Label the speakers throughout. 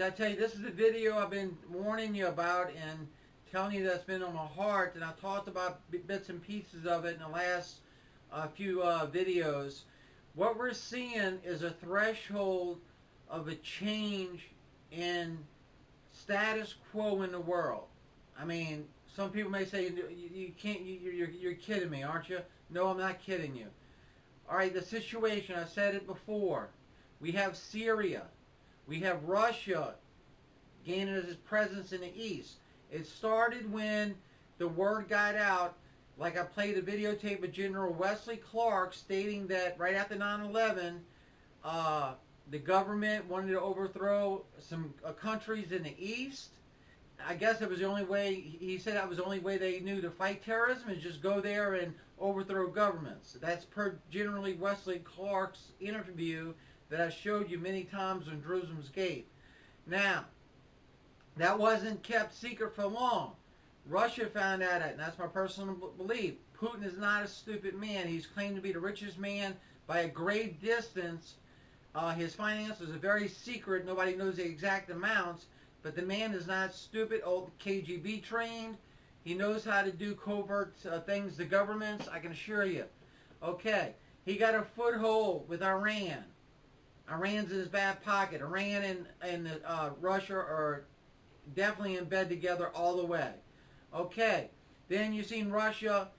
Speaker 1: I tell you, this is the video I've been warning you about and telling you that's been on my heart, and I talked about bits and pieces of it in the last few videos. What we're seeing is a threshold of a change in status quo in the world. I mean, some people may say you can't. You're kidding me, aren't you? No, I'm not kidding you. All right, the situation. I said it before. We have Syria. We have Russia gaining its presence in the east. It started when the word got out. Like I played a videotape of General Wesley Clark stating that right after 9/11, the government wanted to overthrow some countries in the east. I guess it was the only way, he said that was the only way they knew to fight terrorism is just go there and overthrow governments. That's per generally Wesley Clark's interview that I showed you many times on Jerusalem's Gate. Now, that wasn't kept secret for long. Russia found out it, and that's my personal belief. Putin is not a stupid man. He's claimed to be the richest man by a great distance. His finances are very secret. Nobody knows the exact amounts. But the man is not stupid, old KGB trained. He knows how to do covert things to governments, I can assure you. Okay, he got a foothold with Iran. Iran's in his back pocket. Iran and Russia are definitely in bed together all the way. Okay, then you've seen Russia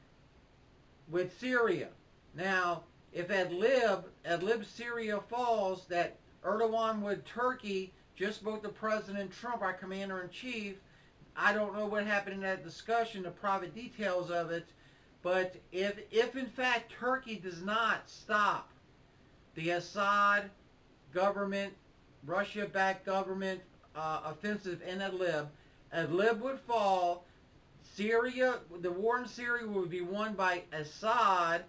Speaker 1: with Syria. Now, if Adlib Syria falls, that Erdogan with Turkey just spoke to President Trump, our commander-in-chief. I don't know what happened in that discussion, the private details of it, but if in fact Turkey does not stop the Assad government, Russia-backed government offensive in Adlib would fall. Syria, the war in Syria would be won by Assad,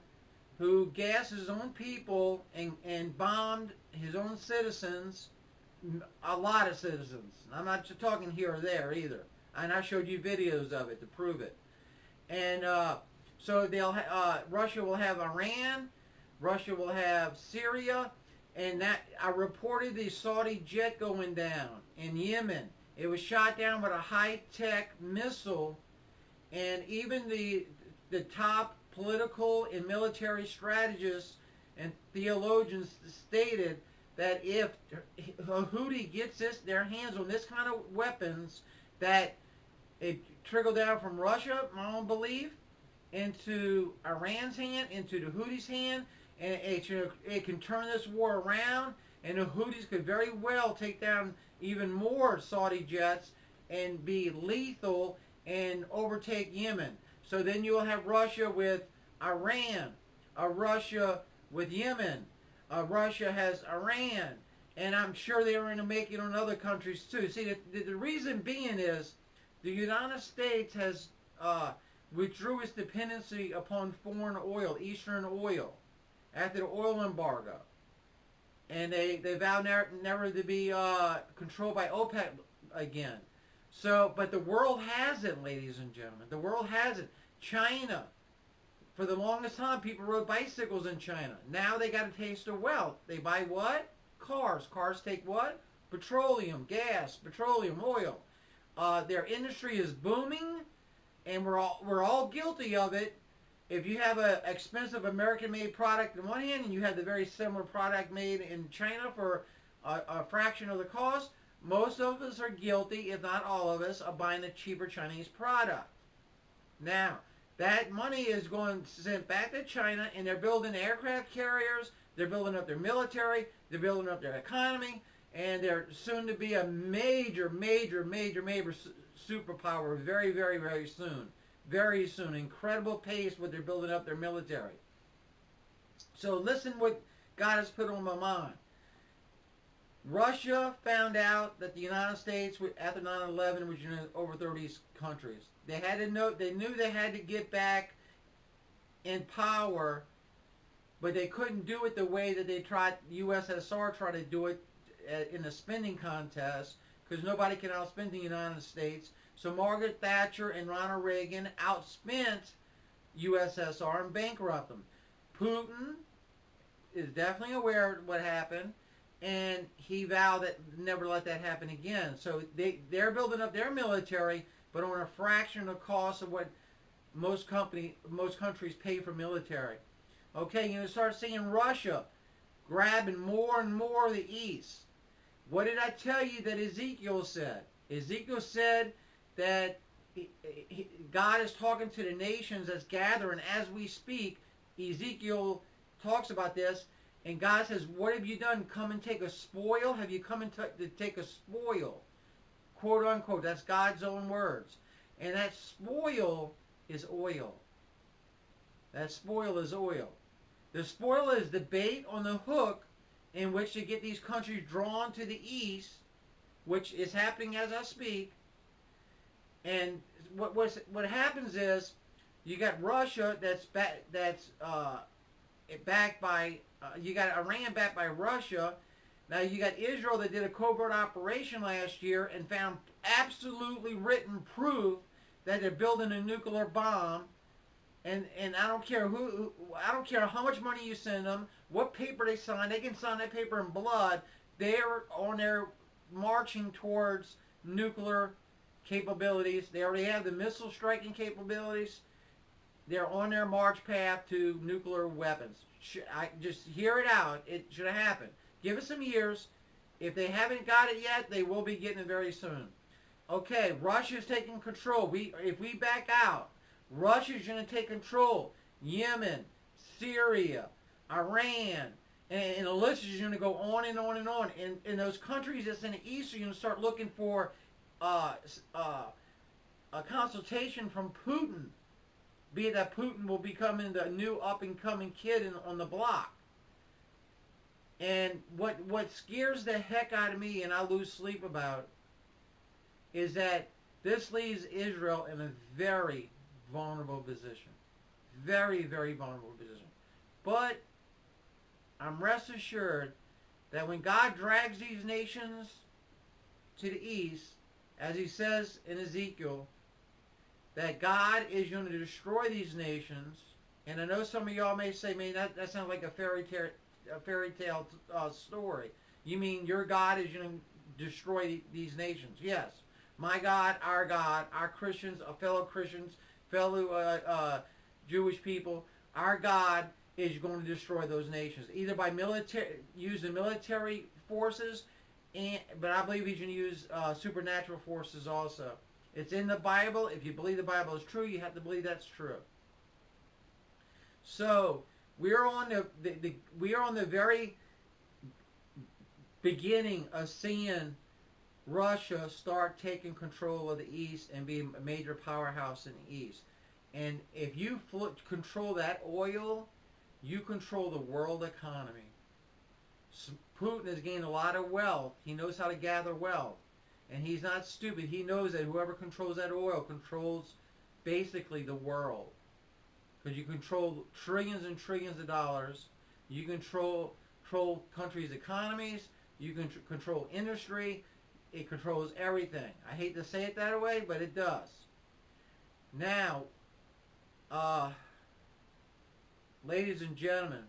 Speaker 1: who gassed his own people and bombed his own citizens, a lot of citizens. I'm not just talking here or there either. And I showed you videos of it to prove it. And so Russia will have Iran, Russia will have Syria, and that I reported the Saudi jet going down in Yemen. It was shot down with a high-tech missile, and even the top political and military strategists and theologians stated that if Houthi gets their hands on this kind of weapons, that it trickled down from Russia, my own belief, into Iran's hand, into the Houthis' hand, and it can turn this war around, and the Houthis could very well take down even more Saudi jets and be lethal and overtake Yemen. So then you'll have Russia with Iran, Russia with Yemen. Russia has Iran, and I'm sure they're going to make it on other countries too. See, the reason being is the United States has withdrew its dependency upon foreign oil, Eastern oil, after the oil embargo, and they vow never to be controlled by OPEC again. So, but the world hasn't, ladies and gentlemen. The world hasn't. China. For the longest time, people rode bicycles in China. Now they got a taste of wealth. They buy what? Cars. Cars take what? Petroleum, gas, petroleum, oil. Their industry is booming, and we're all guilty of it. If you have an expensive American-made product on one hand, and you have the very similar product made in China for a fraction of the cost, most of us are guilty, if not all of us, of buying a cheaper Chinese product. Now, that money is going sent back to China, and they're building aircraft carriers, they're building up their military, they're building up their economy, and they're soon to be a major superpower very, very, very soon. Very soon. Incredible pace what they're building up their military. So listen what God has put on my mind. Russia found out that the United States, after 9/11, was going to overthrow these countries. They had to know. They knew they had to get back in power, but they couldn't do it the way that they tried. USSR tried to do it in a spending contest, because nobody can outspend the United States. So Margaret Thatcher and Ronald Reagan outspent USSR and bankrupted them. Putin is definitely aware of what happened. and he vowed that never let that happen again. So they're building up their military, but on a fraction of the cost of what most countries pay for military. Okay, you start seeing Russia grabbing more and more of the east. What did I tell you that Ezekiel said? Ezekiel said that God is talking to the nations that's gathering as we speak. Ezekiel talks about this, and God says, "What have you done? Come and take a spoil? Have you come to take a spoil?" Quote unquote. That's God's own words. And that spoil is oil. That spoil is oil. The spoil is the bait on the hook in which to get these countries drawn to the east, which is happening as I speak. And what happens is you got Russia backed by you got Iran backed by Russia. Now you got Israel that did a covert operation last year and found absolutely written proof that they're building a nuclear bomb. And I don't care I don't care how much money you send them, what paper they sign. They can sign that paper in blood. They're on their marching towards nuclear capabilities. They already have the missile striking capabilities. They're on their march path to nuclear weapons. I just hear it out. It should have happened. Give it some years. If they haven't got it yet, they will be getting it very soon. Okay, Russia's taking control. If we back out, Russia's going to take control. Yemen, Syria, Iran, and the list is going to go on and on and on. And those countries that's in the east are going to start looking for a consultation from Putin, be it that Putin will become the new up-and-coming kid on the block. And what scares the heck out of me, and I lose sleep about, is that this leaves Israel in a very vulnerable position. Very, very vulnerable position. But I'm rest assured that when God drags these nations to the east, as he says in Ezekiel, that God is going to destroy these nations. And I know some of y'all may say, man, that sounds like a fairy tale story. You mean your God is going to destroy these nations? Yes. My God, our Christians, fellow Christians, fellow Jewish people, our God is going to destroy those nations, either by using military forces, but I believe he's going to use supernatural forces also. It's in the Bible. If you believe the Bible is true, you have to believe that's true. So we are on the very beginning of seeing Russia start taking control of the East and be a major powerhouse in the East. And if you control that oil, you control the world economy. Putin has gained a lot of wealth. He knows how to gather wealth. And he's not stupid. He knows that whoever controls that oil controls basically the world. Because you control trillions and trillions of dollars. You control countries' economies. You can control industry. It controls everything. I hate to say it that way, but it does. Now, ladies and gentlemen,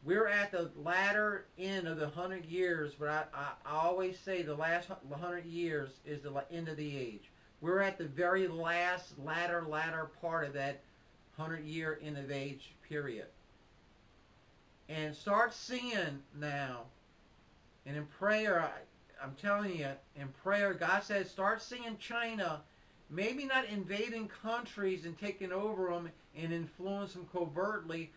Speaker 1: we're at the latter end of the 100 years, but I always say the last 100 years is the end of the age. We're at the very last, latter part of that 100-year end of age period. And start seeing now, and in prayer, I'm telling you, in prayer, God says, start seeing China, maybe not invading countries and taking over them and influence them covertly,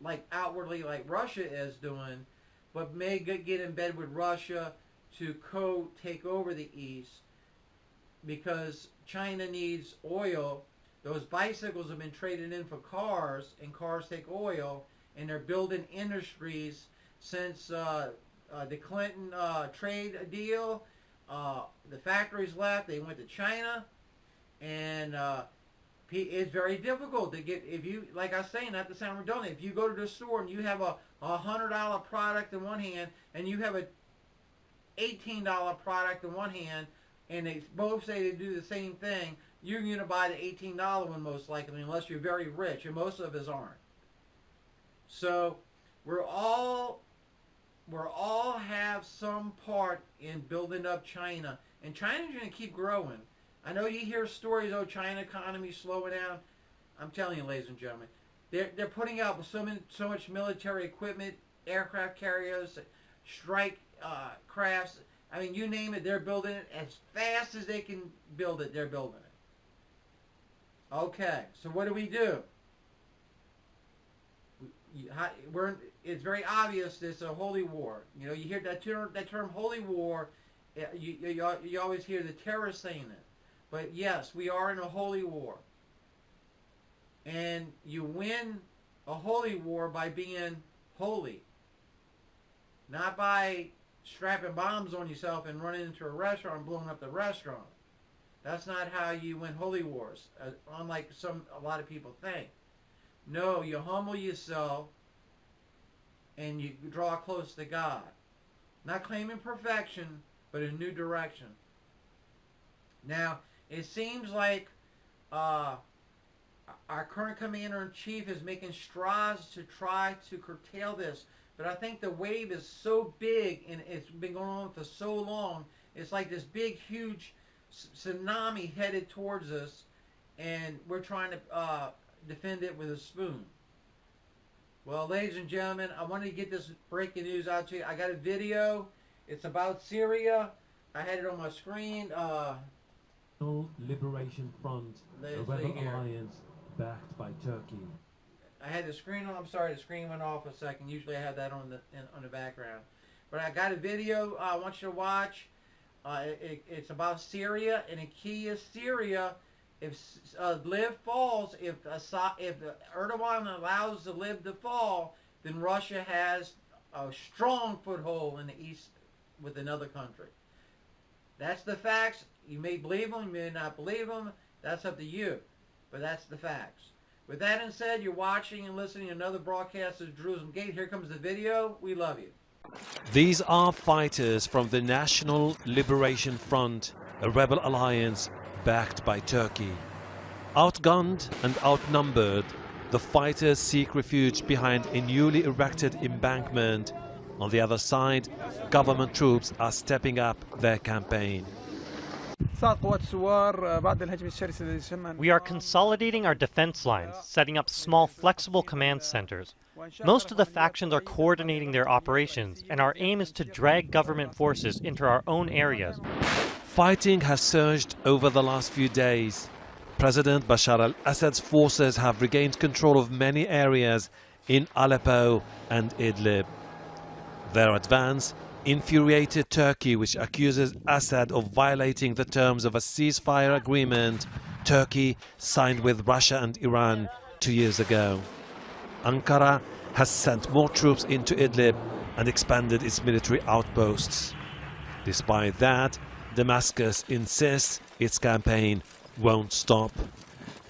Speaker 1: like outwardly, like Russia is doing, but may get in bed with Russia to take over the East, because China needs oil. Those bicycles have been traded in for cars, and cars take oil, and they're building industries since the Clinton trade deal. The factories left. They went to China, and it's very difficult to get, if you, like I was saying, not to sound redundant, if you go to the store and you have a $100 product in one hand and you have a $18 product in one hand, and they both say they do the same thing, you're going to buy the $18 one most likely, unless you're very rich, and most of us aren't. So we're all we're all have some part in building up China, and China's going to keep growing. I know you hear stories, oh, China economy slowing down. I'm telling you, ladies and gentlemen, they're putting out so much military equipment, aircraft carriers, strike crafts. I mean, you name it, they're building it as fast as they can build it. They're building it. Okay, so what do? It's very obvious this is a holy war. You know, you hear that term holy war. You always hear the terrorists saying it. But yes, we are in a holy war. And you win a holy war by being holy. Not by strapping bombs on yourself and running into a restaurant and blowing up the restaurant. That's not how you win holy wars, unlike a lot of people think. No, you humble yourself and you draw close to God. Not claiming perfection, but a new direction. Now, it seems like our current commander-in-chief is making strides to try to curtail this. But I think the wave is so big and it's been going on for so long. It's like this big, huge tsunami headed towards us, and we're trying to defend it with a spoon. Well, ladies and gentlemen, I wanted to get this breaking news out to you. I got a video. It's about Syria. I had it on my screen.
Speaker 2: Liberation Front, a rebel alliance backed by Turkey.
Speaker 1: I had the screen on. I'm sorry, the screen went off a second. Usually I have that on the background. But I got a video I want you to watch. It's about Syria, and the key is Syria. If Lviv falls, if Erdogan allows the Lviv to fall, then Russia has a strong foothold in the east with another country. That's the facts. You may believe them, you may not believe them. That's up to you. But that's the facts. With that being said, you're watching and listening to another broadcast of Jerusalem Gate. Here comes the video. We love you.
Speaker 2: These are fighters from the National Liberation Front, a rebel alliance backed by Turkey. Outgunned and outnumbered, the fighters seek refuge behind a newly erected embankment. On the other side, government troops are stepping up their campaign.
Speaker 3: We are consolidating our defense lines, setting up small flexible command centers. Most of the factions are coordinating their operations, and our aim is to drag government forces into our own areas.
Speaker 2: Fighting has surged over the last few days. President Bashar al-Assad's forces have regained control of many areas in Aleppo and Idlib. Their advance infuriated Turkey, which accuses Assad of violating the terms of a ceasefire agreement Turkey signed with Russia and Iran 2 years ago. Ankara has sent more troops into Idlib and expanded its military outposts. Despite that, Damascus insists its campaign won't stop.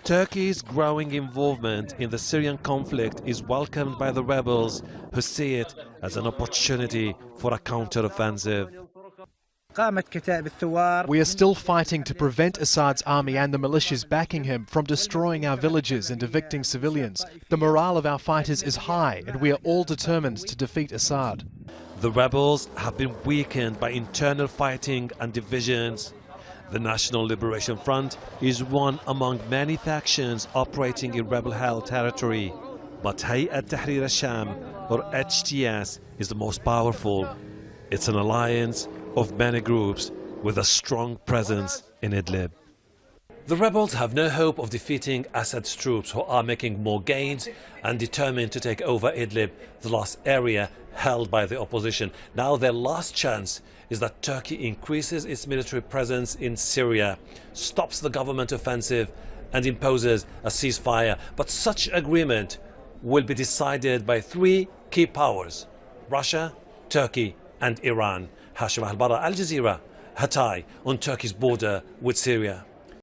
Speaker 2: Turkey's growing involvement in the Syrian conflict is welcomed by the rebels, who see it as an opportunity for a counter-offensive.
Speaker 4: We are still fighting to prevent Assad's army and the militias backing him from destroying our villages and evicting civilians. The morale of our fighters is high, and we are all determined to defeat Assad.
Speaker 2: The rebels have been weakened by internal fighting and divisions. The National Liberation Front is one among many factions operating in rebel-held territory. But Hayat Tahrir al-Sham, or HTS, is the most powerful. It's an alliance of many groups with a strong presence in Idlib. The rebels have no hope of defeating Assad's troops, who are making more gains and determined to take over Idlib, the last area held by the opposition. Now their last chance is that Turkey increases its military presence in Syria, stops the government offensive and imposes a ceasefire. But such agreement will be decided by three key powers: Russia, Turkey and Iran. Hashim Al-Bara, Al Jazeera, Hatay, on Turkey's border with Syria.